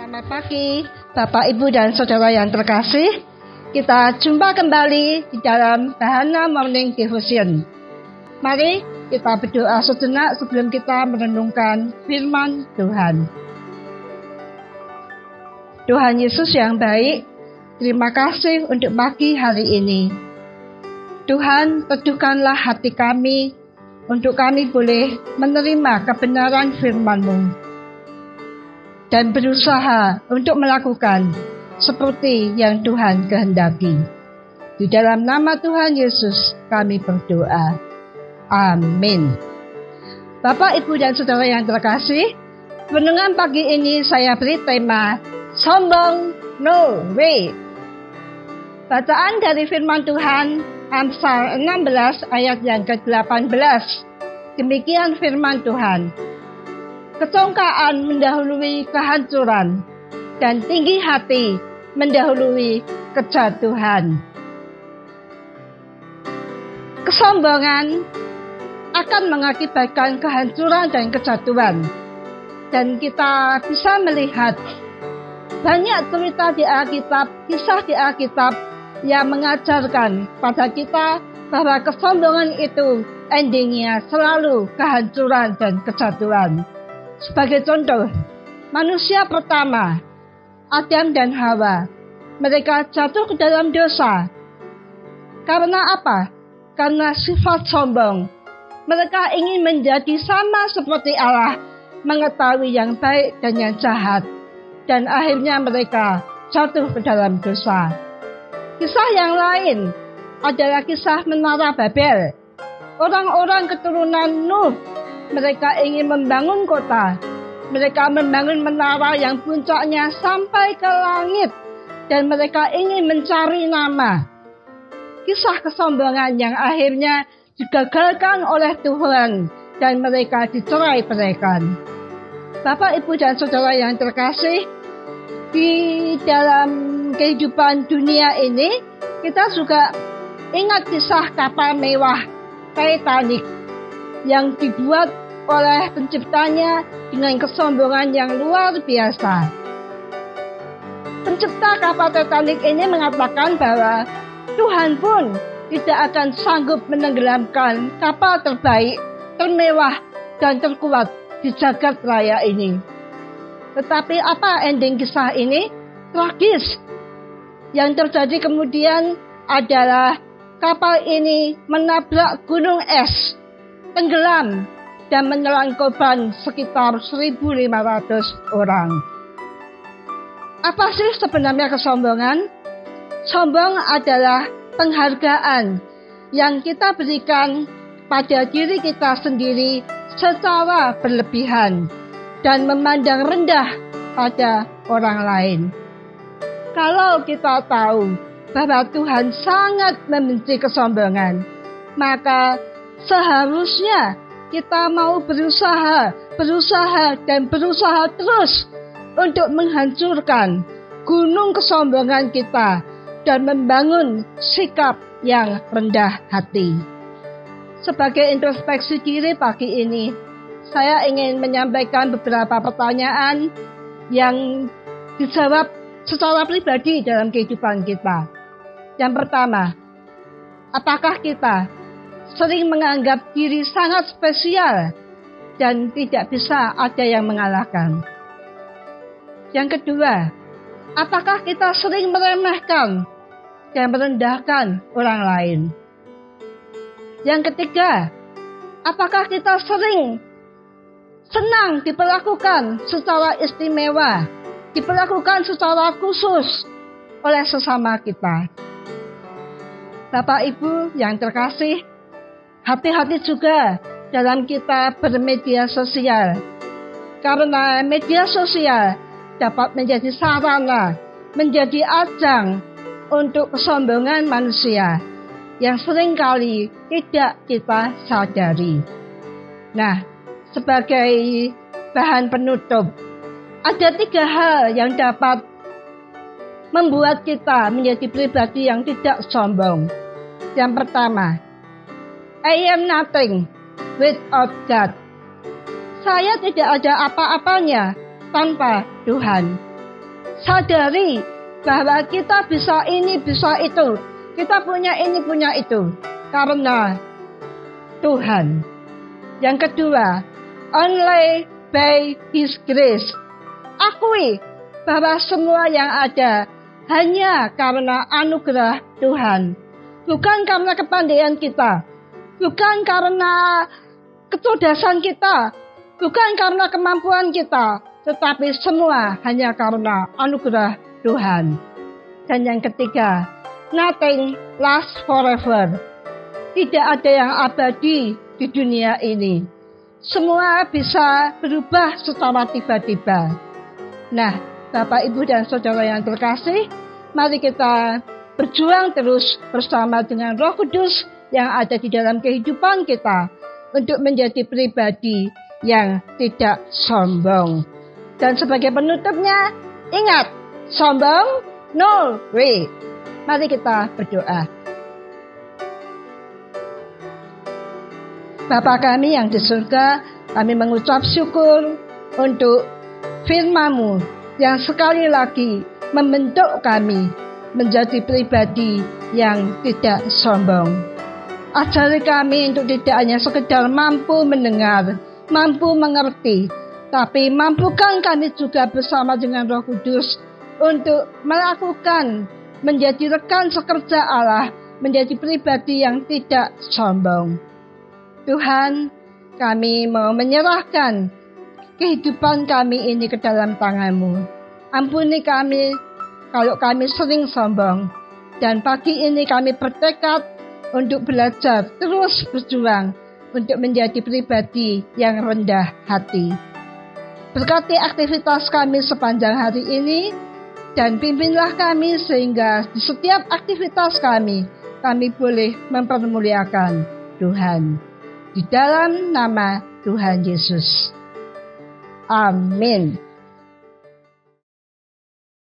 Selamat pagi, Bapak, Ibu, dan Saudara yang terkasih. Kita jumpa kembali di dalam Bahana Morning Devotion. Mari kita berdoa sejenak sebelum kita merenungkan firman Tuhan. Tuhan Yesus yang baik, terima kasih untuk pagi hari ini. Tuhan, teduhkanlah hati kami untuk kami boleh menerima kebenaran firman-Mu dan berusaha untuk melakukan seperti yang Tuhan kehendaki. Di dalam nama Tuhan Yesus kami berdoa. Amin. Bapak, Ibu, dan Saudara yang terkasih, renungan pagi ini saya beri tema Sombong No Way. Bacaan dari firman Tuhan Amsal 16 ayat yang ke-18. Demikian firman Tuhan. Kecongkaan mendahului kehancuran, dan tinggi hati mendahului kejatuhan. Kesombongan akan mengakibatkan kehancuran dan kejatuhan. Dan kita bisa melihat banyak cerita di Alkitab, kisah di Alkitab yang mengajarkan pada kita bahwa kesombongan itu endingnya selalu kehancuran dan kejatuhan. Sebagai contoh, manusia pertama, Adam dan Hawa, mereka jatuh ke dalam dosa. Karena apa? Karena sifat sombong. Mereka ingin menjadi sama seperti Allah, mengetahui yang baik dan yang jahat. Dan akhirnya mereka jatuh ke dalam dosa. Kisah yang lain adalah kisah Menara Babel. Orang-orang keturunan Nuh, mereka ingin membangun kota. Mereka membangun menara yang puncaknya sampai ke langit. Dan mereka ingin mencari nama. Kisah kesombongan yang akhirnya digagalkan oleh Tuhan. Dan mereka dicerai-beraikan. Bapak, Ibu, dan Saudara yang terkasih, di dalam kehidupan dunia ini, kita juga ingat kisah kapal mewah Titanic yang dibuat oleh penciptanya dengan kesombongan yang luar biasa. Pencipta kapal Titanic ini mengatakan bahwa Tuhan pun tidak akan sanggup menenggelamkan kapal terbaik, termewah, dan terkuat di jagat raya ini. Tetapi apa ending kisah ini? Tragis. Yang terjadi kemudian adalah kapal ini menabrak gunung es, tenggelam, dan menelan korban sekitar 1.500 orang. Apa sih sebenarnya kesombongan? Sombong adalah penghargaan yang kita berikan pada diri kita sendiri secara berlebihan dan memandang rendah pada orang lain. Kalau kita tahu bahwa Tuhan sangat membenci kesombongan, maka seharusnya kita mau berusaha terus untuk menghancurkan gunung kesombongan kita dan membangun sikap yang rendah hati. Sebagai introspeksi diri pagi ini, saya ingin menyampaikan beberapa pertanyaan yang dijawab secara pribadi dalam kehidupan kita. Yang pertama, apakah kita sering menganggap diri sangat spesial dan tidak bisa ada yang mengalahkan? Yang kedua, apakah kita sering meremehkan dan merendahkan orang lain? Yang ketiga, apakah kita sering senang diperlakukan secara istimewa, diperlakukan secara khusus oleh sesama kita? Bapak, Ibu yang terkasih, hati-hati juga dalam kita bermedia sosial. Karena media sosial dapat menjadi sarana, menjadi ajang untuk kesombongan manusia yang seringkali tidak kita sadari. Nah, sebagai bahan penutup, ada 3 hal yang dapat membuat kita menjadi pribadi yang tidak sombong. Yang pertama, I am nothing without God. Saya tidak ada apa-apanya tanpa Tuhan. sadari bahwa kita bisa ini, bisa itu. Kita punya ini, punya itu. Karena Tuhan. Yang kedua, only by His grace. Akui bahwa semua yang ada hanya karena anugerah Tuhan. Bukan karena kepandaian kita. Bukan karena kecerdasan kita. Bukan karena kemampuan kita. Tetapi semua hanya karena anugerah Tuhan. Dan yang ketiga, nothing lasts forever. Tidak ada yang abadi di dunia ini. Semua bisa berubah secara tiba-tiba. Nah, Bapak, Ibu, dan Saudara yang terkasih, mari kita berjuang terus bersama dengan Roh Kudus yang ada di dalam kehidupan kita untuk menjadi pribadi yang tidak sombong. Dan sebagai penutupnya, ingat, sombong no way. Mari kita berdoa. Bapa kami yang di surga, kami mengucap syukur untuk firman-Mu yang sekali lagi membentuk kami menjadi pribadi yang tidak sombong. Ajari kami untuk tidak hanya sekedar mampu mendengar, mampu mengerti, tapi mampukan kami juga bersama dengan Roh Kudus untuk melakukan, menjadi rekan sekerja Allah, menjadi pribadi yang tidak sombong. Tuhan, kami mau menyerahkan kehidupan kami ini ke dalam tangan-Mu. Ampuni kami kalau kami sering sombong. Dan pagi ini kami bertekad untuk belajar, terus berjuang untuk menjadi pribadi yang rendah hati. Berkati aktivitas kami sepanjang hari ini, dan pimpinlah kami sehingga di setiap aktivitas kami boleh mempermuliakan Tuhan. Di dalam nama Tuhan Yesus. Amin.